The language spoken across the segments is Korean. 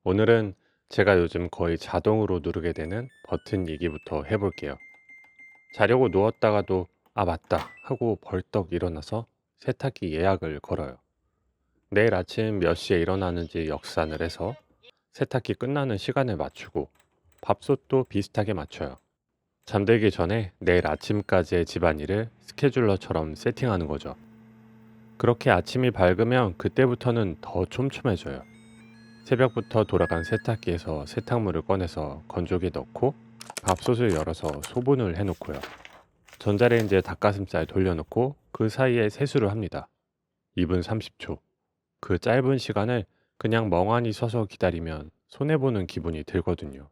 오늘은 제가 요즘 거의 자동으로 누르게 되는 버튼 얘기부터 해볼게요. 자려고 누웠다가도 아, 맞다 하고 벌떡 일어나서 세탁기 예약을 걸어요. 내일 아침 몇 시에 일어나는지 역산을 해서 세탁기 끝나는 시간을 맞추고 밥솥도 비슷하게 맞춰요. 잠들기 전에 내일 아침까지의 집안일을 스케줄러처럼 세팅하는 거죠. 그렇게 아침이 밝으면 그때부터는 더 촘촘해져요. 새벽부터 돌아간 세탁기에서 세탁물을 꺼내서 건조기에 넣고 밥솥을 열어서 소분을 해놓고요. 전자레인지에 닭가슴살 돌려놓고 그 사이에 세수를 합니다. 2분 30초. 그 짧은 시간을 그냥 멍하니 서서 기다리면 손해보는 기분이 들거든요.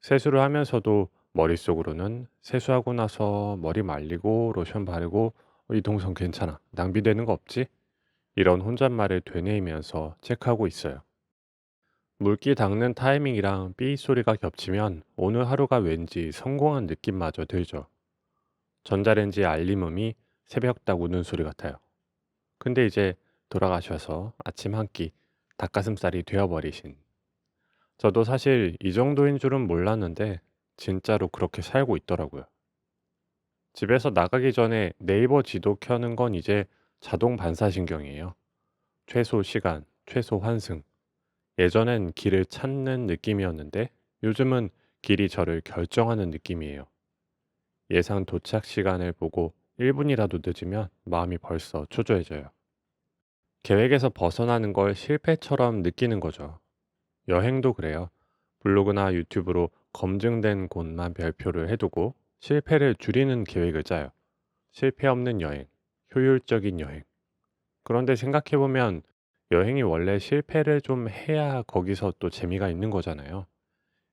세수를 하면서도 머릿속으로는 세수하고 나서 머리 말리고 로션 바르고 이 동선 괜찮아. 낭비되는 거 없지? 이런 혼잣말을 되뇌이면서 체크하고 있어요. 물기 닦는 타이밍이랑 삐 소리가 겹치면 오늘 하루가 왠지 성공한 느낌마저 들죠. 전자레인지 알림음이 새벽 닭 우는 소리 같아요. 근데 이제 돌아가셔서 아침 한 끼 닭가슴살이 되어버리신. 저도 사실 이 정도인 줄은 몰랐는데 진짜로 그렇게 살고 있더라고요. 집에서 나가기 전에 네이버 지도 켜는 건 이제 자동 반사신경이에요. 최소 시간, 최소 환승. 예전엔 길을 찾는 느낌이었는데 요즘은 길이 저를 결정하는 느낌이에요. 예상 도착 시간을 보고 1분이라도 늦으면 마음이 벌써 초조해져요. 계획에서 벗어나는 걸 실패처럼 느끼는 거죠. 여행도 그래요. 블로그나 유튜브로 검증된 곳만 별표를 해두고 실패를 줄이는 계획을 짜요. 실패 없는 여행, 효율적인 여행. 그런데 생각해보면 여행이 원래 실패를 좀 해야 거기서 또 재미가 있는 거잖아요.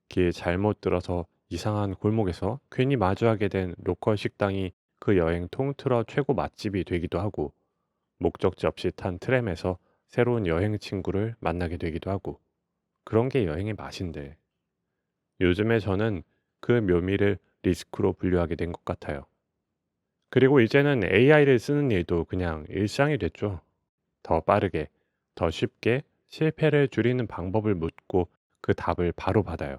길 잘못 들어서 이상한 골목에서 괜히 마주하게 된 로컬 식당이 그 여행 통틀어 최고 맛집이 되기도 하고, 목적지 없이 탄 트램에서 새로운 여행 친구를 만나게 되기도 하고, 그런 게 여행의 맛인데, 요즘에 저는 그 묘미를 리스크로 분류하게 된 것 같아요. 그리고 이제는 AI를 쓰는 일도 그냥 일상이 됐죠. 더 빠르게, 더 쉽게 실패를 줄이는 방법을 묻고 그 답을 바로 받아요.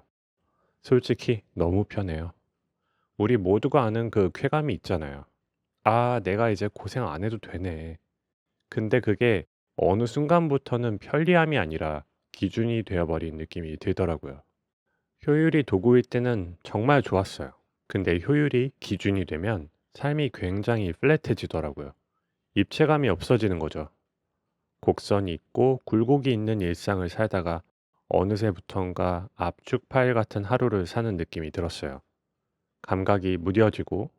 솔직히 너무 편해요. 우리 모두가 아는 그 쾌감이 있잖아요. 아, 내가 이제 고생 안 해도 되네. 근데 그게 어느 순간부터는 편리함이 아니라 기준이 되어버린 느낌이 들더라고요. 효율이 도구일 때는 정말 좋았어요. 근데 효율이 기준이 되면 삶이 굉장히 플랫해지더라고요. 입체감이 없어지는 거죠. 곡선이 있고 굴곡이 있는 일상을 살다가 어느새부턴가 압축 파일 같은 하루를 사는 느낌이 들었어요. 감각이 무뎌지고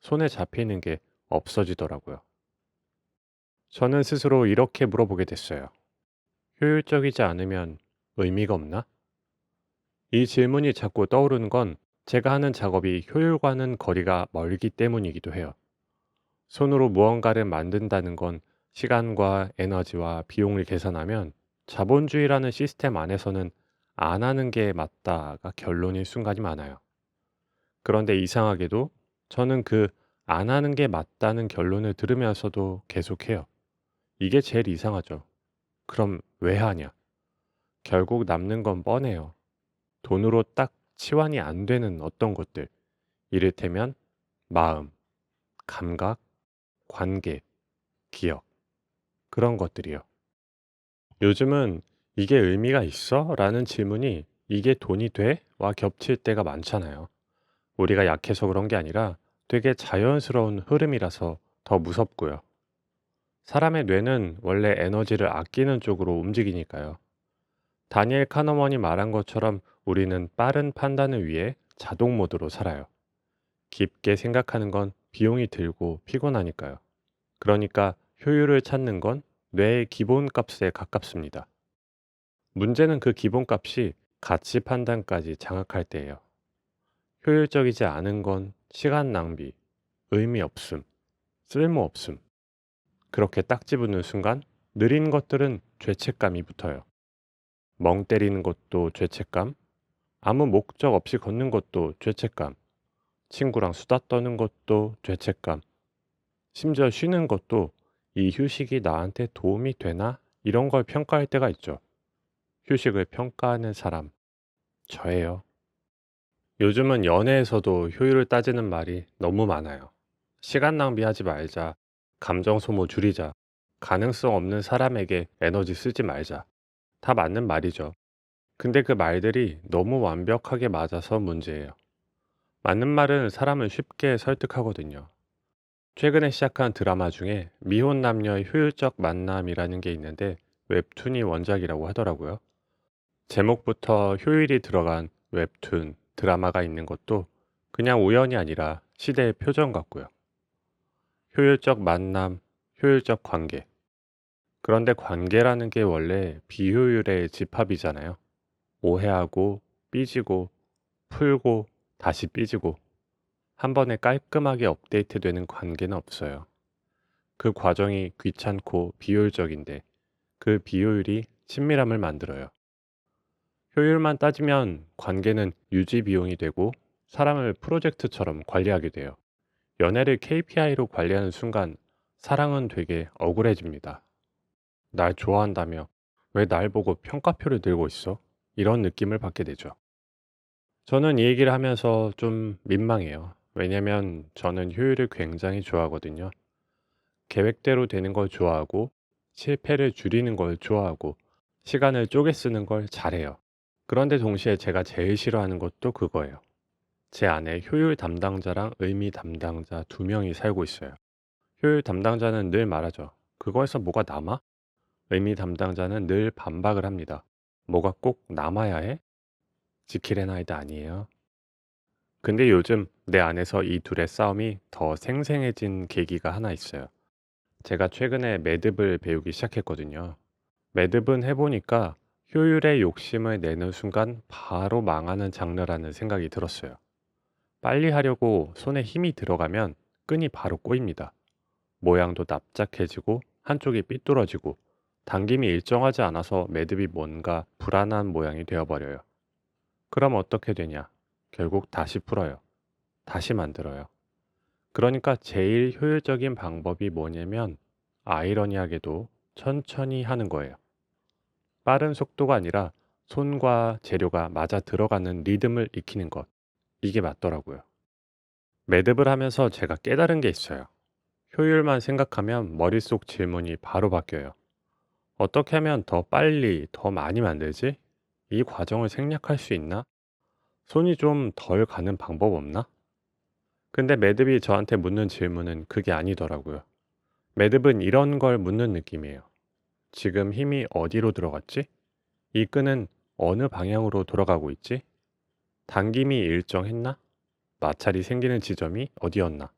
손에 잡히는 게 없어지더라고요. 저는 스스로 이렇게 물어보게 됐어요. 효율적이지 않으면 의미가 없나? 이 질문이 자꾸 떠오르는 건 제가 하는 작업이 효율과는 거리가 멀기 때문이기도 해요. 손으로 무언가를 만든다는 건 시간과 에너지와 비용을 계산하면 자본주의라는 시스템 안에서는 안 하는 게 맞다가 결론일 순간이 많아요. 그런데 이상하게도 저는 그 안 하는 게 맞다는 결론을 들으면서도 계속해요. 이게 제일 이상하죠. 그럼 왜 하냐? 결국 남는 건 뻔해요. 돈으로 딱 치환이 안 되는 어떤 것들. 이를테면 마음, 감각, 관계, 기억. 그런 것들이요. 요즘은 이게 의미가 있어? 라는 질문이 이게 돈이 돼? 와 겹칠 때가 많잖아요. 우리가 약해서 그런 게 아니라 되게 자연스러운 흐름이라서 더 무섭고요. 사람의 뇌는 원래 에너지를 아끼는 쪽으로 움직이니까요. 다니엘 카너먼이 말한 것처럼 우리는 빠른 판단을 위해 자동 모드로 살아요. 깊게 생각하는 건 비용이 들고 피곤하니까요. 그러니까 효율을 찾는 건 뇌의 기본값에 가깝습니다. 문제는 그 기본값이 가치 판단까지 장악할 때예요. 효율적이지 않은 건 시간 낭비, 의미 없음, 쓸모 없음. 그렇게 딱 집어넣는 순간 느린 것들은 죄책감이 붙어요. 멍 때리는 것도 죄책감, 아무 목적 없이 걷는 것도 죄책감, 친구랑 수다 떠는 것도 죄책감, 심지어 쉬는 것도 이 휴식이 나한테 도움이 되나? 이런 걸 평가할 때가 있죠. 휴식을 평가하는 사람, 저예요. 요즘은 연애에서도 효율을 따지는 말이 너무 많아요. 시간 낭비하지 말자, 감정 소모 줄이자, 가능성 없는 사람에게 에너지 쓰지 말자. 다 맞는 말이죠. 근데 그 말들이 너무 완벽하게 맞아서 문제예요. 맞는 말은 사람을 쉽게 설득하거든요. 최근에 시작한 드라마 중에 미혼 남녀의 효율적 만남이라는 게 있는데 웹툰이 원작이라고 하더라고요. 제목부터 효율이 들어간 웹툰, 드라마가 있는 것도 그냥 우연이 아니라 시대의 표정 같고요. 효율적 만남, 효율적 관계. 그런데 관계라는 게 원래 비효율의 집합이잖아요. 오해하고, 삐지고, 풀고, 다시 삐지고, 한 번에 깔끔하게 업데이트되는 관계는 없어요. 그 과정이 귀찮고 비효율적인데 그 비효율이 친밀함을 만들어요. 효율만 따지면 관계는 유지 비용이 되고 사람을 프로젝트처럼 관리하게 돼요. 연애를 KPI로 관리하는 순간 사랑은 되게 억울해집니다. 날 좋아한다며 왜 날 보고 평가표를 들고 있어? 이런 느낌을 받게 되죠. 저는 이 얘기를 하면서 좀 민망해요. 왜냐면 저는 효율을 굉장히 좋아하거든요. 계획대로 되는 걸 좋아하고 실패를 줄이는 걸 좋아하고 시간을 쪼개 쓰는 걸 잘해요. 그런데 동시에 제가 제일 싫어하는 것도 그거예요. 제 안에 효율 담당자랑 의미 담당자 두 명이 살고 있어요. 효율 담당자는 늘 말하죠. 그거에서 뭐가 남아? 의미 담당자는 늘 반박을 합니다. 뭐가 꼭 남아야 해? 지킬 애나이드 아니에요. 근데 요즘 내 안에서 이 둘의 싸움이 더 생생해진 계기가 하나 있어요. 제가 최근에 매듭을 배우기 시작했거든요. 매듭은 해보니까 효율의 욕심을 내는 순간 바로 망하는 장르라는 생각이 들었어요. 빨리 하려고 손에 힘이 들어가면 끈이 바로 꼬입니다. 모양도 납작해지고 한쪽이 삐뚤어지고 당김이 일정하지 않아서 매듭이 뭔가 불안한 모양이 되어버려요. 그럼 어떻게 되냐? 결국 다시 풀어요. 다시 만들어요. 그러니까 제일 효율적인 방법이 뭐냐면 아이러니하게도 천천히 하는 거예요. 빠른 속도가 아니라 손과 재료가 맞아 들어가는 리듬을 익히는 것. 이게 맞더라고요. 매듭을 하면서 제가 깨달은 게 있어요. 효율만 생각하면 머릿속 질문이 바로 바뀌어요. 어떻게 하면 더 빨리, 더 많이 만들지? 이 과정을 생략할 수 있나? 손이 좀 덜 가는 방법 없나? 근데 매듭이 저한테 묻는 질문은 그게 아니더라고요. 매듭은 이런 걸 묻는 느낌이에요. 지금 힘이 어디로 들어갔지? 이 끈은 어느 방향으로 돌아가고 있지? 당김이 일정했나? 마찰이 생기는 지점이 어디였나?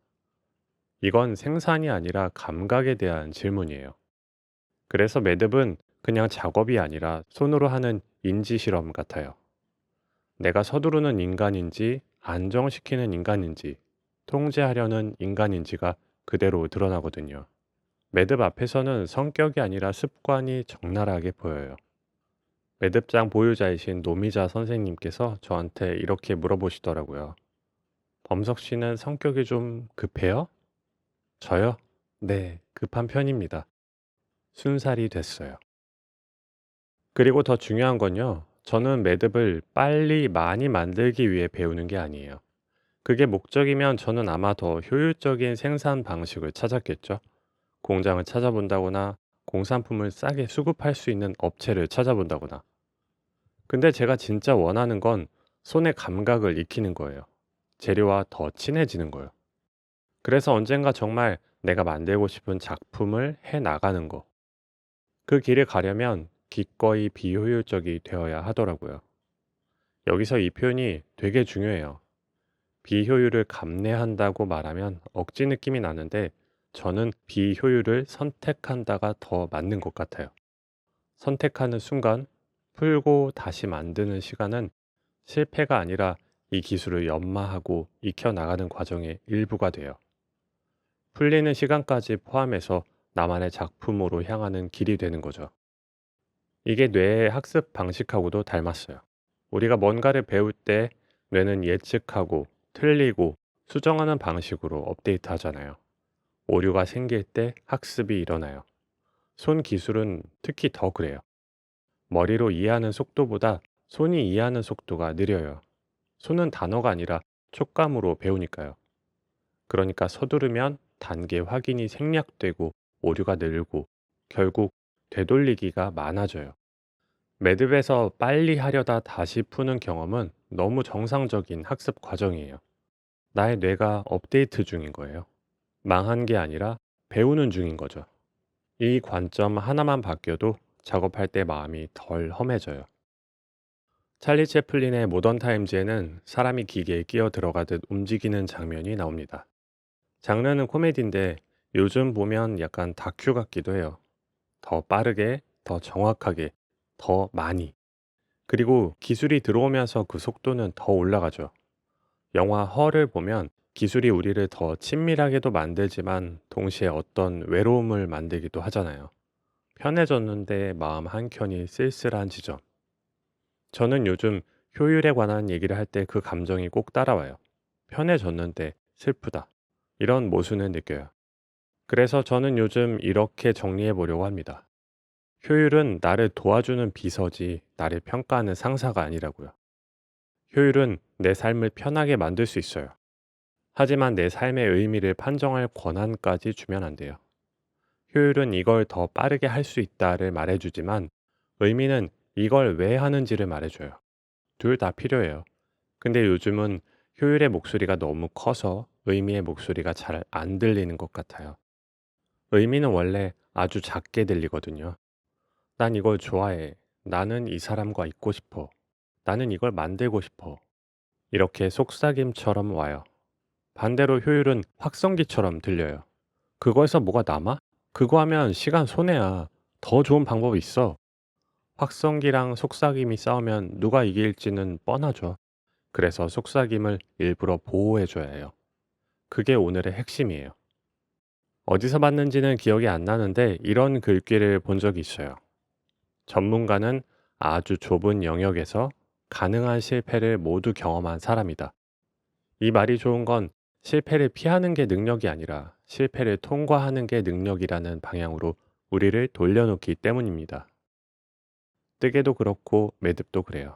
이건 생산이 아니라 감각에 대한 질문이에요. 그래서 매듭은 그냥 작업이 아니라 손으로 하는 인지 실험 같아요. 내가 서두르는 인간인지 안정시키는 인간인지 통제하려는 인간인지가 그대로 드러나거든요. 매듭 앞에서는 성격이 아니라 습관이 적나라하게 보여요. 매듭장 보유자이신 노미자 선생님께서 저한테 이렇게 물어보시더라고요. 범석 씨는 성격이 좀 급해요? 저요? 네, 급한 편입니다. 순살이 됐어요. 그리고 더 중요한 건요. 저는 매듭을 빨리 많이 만들기 위해 배우는 게 아니에요. 그게 목적이면 저는 아마 더 효율적인 생산 방식을 찾았겠죠. 공장을 찾아본다거나 공산품을 싸게 수급할 수 있는 업체를 찾아본다거나. 근데 제가 진짜 원하는 건 손의 감각을 익히는 거예요. 재료와 더 친해지는 거예요. 그래서 언젠가 정말 내가 만들고 싶은 작품을 해 나가는 거. 그 길을 가려면 기꺼이 비효율적이 되어야 하더라고요. 여기서 이 표현이 되게 중요해요. 비효율을 감내한다고 말하면 억지 느낌이 나는데 저는 비효율을 선택한다가 더 맞는 것 같아요. 선택하는 순간 풀고 다시 만드는 시간은 실패가 아니라 이 기술을 연마하고 익혀나가는 과정의 일부가 돼요. 풀리는 시간까지 포함해서 나만의 작품으로 향하는 길이 되는 거죠. 이게 뇌의 학습 방식하고도 닮았어요. 우리가 뭔가를 배울 때 뇌는 예측하고 틀리고 수정하는 방식으로 업데이트 하잖아요. 오류가 생길 때 학습이 일어나요. 손 기술은 특히 더 그래요. 머리로 이해하는 속도보다 손이 이해하는 속도가 느려요. 손은 단어가 아니라 촉감으로 배우니까요. 그러니까 서두르면 단계 확인이 생략되고 오류가 늘고 결국 되돌리기가 많아져요. 매듭에서 빨리 하려다 다시 푸는 경험은 너무 정상적인 학습 과정이에요. 나의 뇌가 업데이트 중인 거예요. 망한 게 아니라 배우는 중인 거죠. 이 관점 하나만 바뀌어도 작업할 때 마음이 덜 험해져요. 찰리 채플린의 모던 타임즈에는 사람이 기계에 끼어 들어가듯 움직이는 장면이 나옵니다. 장르는 코미디인데 요즘 보면 약간 다큐 같기도 해요. 더 빠르게, 더 정확하게, 더 많이. 그리고 기술이 들어오면서 그 속도는 더 올라가죠. 영화 허를 보면 기술이 우리를 더 친밀하게도 만들지만 동시에 어떤 외로움을 만들기도 하잖아요. 편해졌는데 마음 한켠이 쓸쓸한 지점. 저는 요즘 효율에 관한 얘기를 할 때 그 감정이 꼭 따라와요. 편해졌는데 슬프다. 이런 모순을 느껴요. 그래서 저는 요즘 이렇게 정리해 보려고 합니다. 효율은 나를 도와주는 비서지 나를 평가하는 상사가 아니라고요. 효율은 내 삶을 편하게 만들 수 있어요. 하지만 내 삶의 의미를 판정할 권한까지 주면 안 돼요. 효율은 이걸 더 빠르게 할 수 있다를 말해주지만 의미는 이걸 왜 하는지를 말해줘요. 둘 다 필요해요. 근데 요즘은 효율의 목소리가 너무 커서 의미의 목소리가 잘 안 들리는 것 같아요. 의미는 원래 아주 작게 들리거든요. 난 이걸 좋아해. 나는 이 사람과 있고 싶어. 나는 이걸 만들고 싶어. 이렇게 속삭임처럼 와요. 반대로 효율은 확성기처럼 들려요. 그거에서 뭐가 남아? 그거 하면 시간 손해야. 더 좋은 방법이 있어. 확성기랑 속삭임이 싸우면 누가 이길지는 뻔하죠. 그래서 속삭임을 일부러 보호해줘야 해요. 그게 오늘의 핵심이에요. 어디서 봤는지는 기억이 안 나는데 이런 글귀를 본 적이 있어요. 전문가는 아주 좁은 영역에서 가능한 실패를 모두 경험한 사람이다. 이 말이 좋은 건 실패를 피하는 게 능력이 아니라 실패를 통과하는 게 능력이라는 방향으로 우리를 돌려놓기 때문입니다. 뜨개도 그렇고 매듭도 그래요.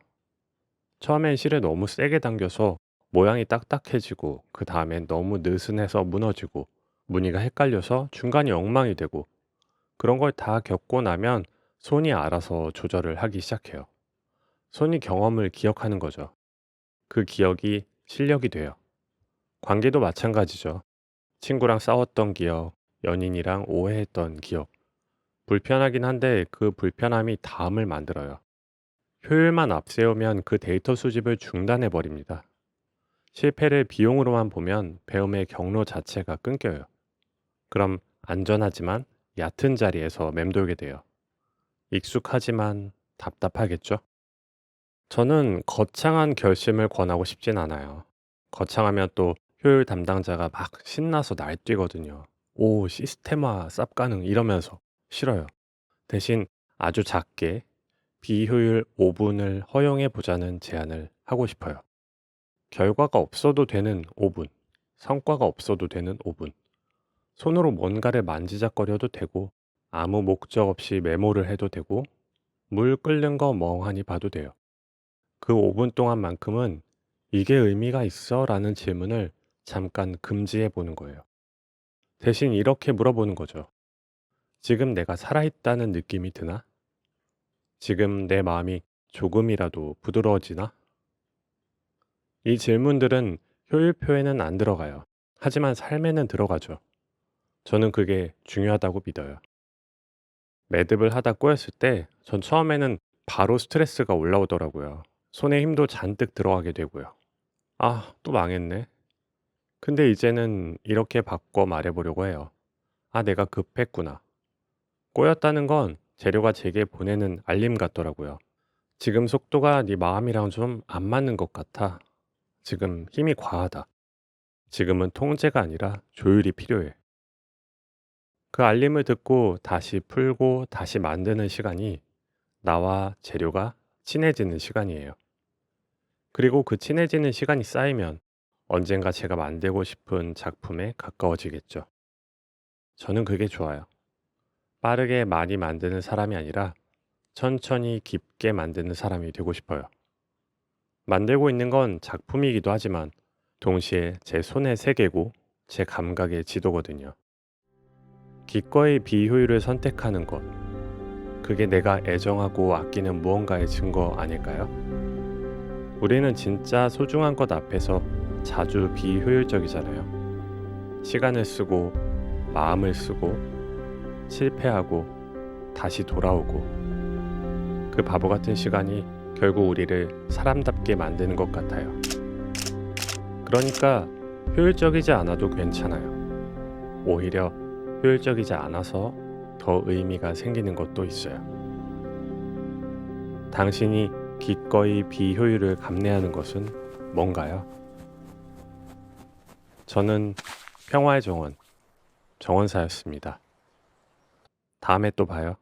처음엔 실을 너무 세게 당겨서 모양이 딱딱해지고 그 다음엔 너무 느슨해서 무너지고 무늬가 헷갈려서 중간이 엉망이 되고 그런 걸 다 겪고 나면 손이 알아서 조절을 하기 시작해요. 손이 경험을 기억하는 거죠. 그 기억이 실력이 돼요. 관계도 마찬가지죠. 친구랑 싸웠던 기억, 연인이랑 오해했던 기억. 불편하긴 한데 그 불편함이 다음을 만들어요. 효율만 앞세우면 그 데이터 수집을 중단해 버립니다. 실패를 비용으로만 보면 배움의 경로 자체가 끊겨요. 그럼 안전하지만 얕은 자리에서 맴돌게 돼요. 익숙하지만 답답하겠죠? 저는 거창한 결심을 권하고 싶진 않아요. 거창하면 또 효율 담당자가 막 신나서 날뛰거든요. 오, 시스템화, 쌉 가능 이러면서 싫어요. 대신 아주 작게 비효율 5분을 허용해 보자는 제안을 하고 싶어요. 결과가 없어도 되는 5분, 성과가 없어도 되는 5분. 손으로 뭔가를 만지작거려도 되고, 아무 목적 없이 메모를 해도 되고, 물 끓는 거 멍하니 봐도 돼요. 그 5분 동안만큼은 이게 의미가 있어? 라는 질문을 잠깐 금지해 보는 거예요. 대신 이렇게 물어보는 거죠. 지금 내가 살아있다는 느낌이 드나? 지금 내 마음이 조금이라도 부드러워지나? 이 질문들은 효율표에는 안 들어가요. 하지만 삶에는 들어가죠. 저는 그게 중요하다고 믿어요. 매듭을 하다 꼬였을 때 전 처음에는 바로 스트레스가 올라오더라고요. 손에 힘도 잔뜩 들어가게 되고요. 아, 또 망했네. 근데 이제는 이렇게 바꿔 말해보려고 해요. 아, 내가 급했구나. 꼬였다는 건 재료가 제게 보내는 알림 같더라고요. 지금 속도가 네 마음이랑 좀 안 맞는 것 같아. 지금 힘이 과하다. 지금은 통제가 아니라 조율이 필요해. 그 알림을 듣고 다시 풀고 다시 만드는 시간이 나와 재료가 친해지는 시간이에요. 그리고 그 친해지는 시간이 쌓이면 언젠가 제가 만들고 싶은 작품에 가까워지겠죠. 저는 그게 좋아요. 빠르게 많이 만드는 사람이 아니라 천천히 깊게 만드는 사람이 되고 싶어요. 만들고 있는 건 작품이기도 하지만 동시에 제 손의 세계고 제 감각의 지도거든요. 기꺼이 비효율을 선택하는 것, 그게 내가 애정하고 아끼는 무언가의 증거 아닐까요? 우리는 진짜 소중한 것 앞에서 자주 비효율적이잖아요. 시간을 쓰고, 마음을 쓰고, 실패하고, 다시 돌아오고, 그 바보 같은 시간이 결국 우리를 사람답게 만드는 것 같아요. 그러니까 효율적이지 않아도 괜찮아요. 오히려 효율적이지 않아서 더 의미가 생기는 것도 있어요. 당신이 기꺼이 비효율을 감내하는 것은 뭔가요? 저는 평화의 정원, 정원사였습니다. 다음에 또 봐요.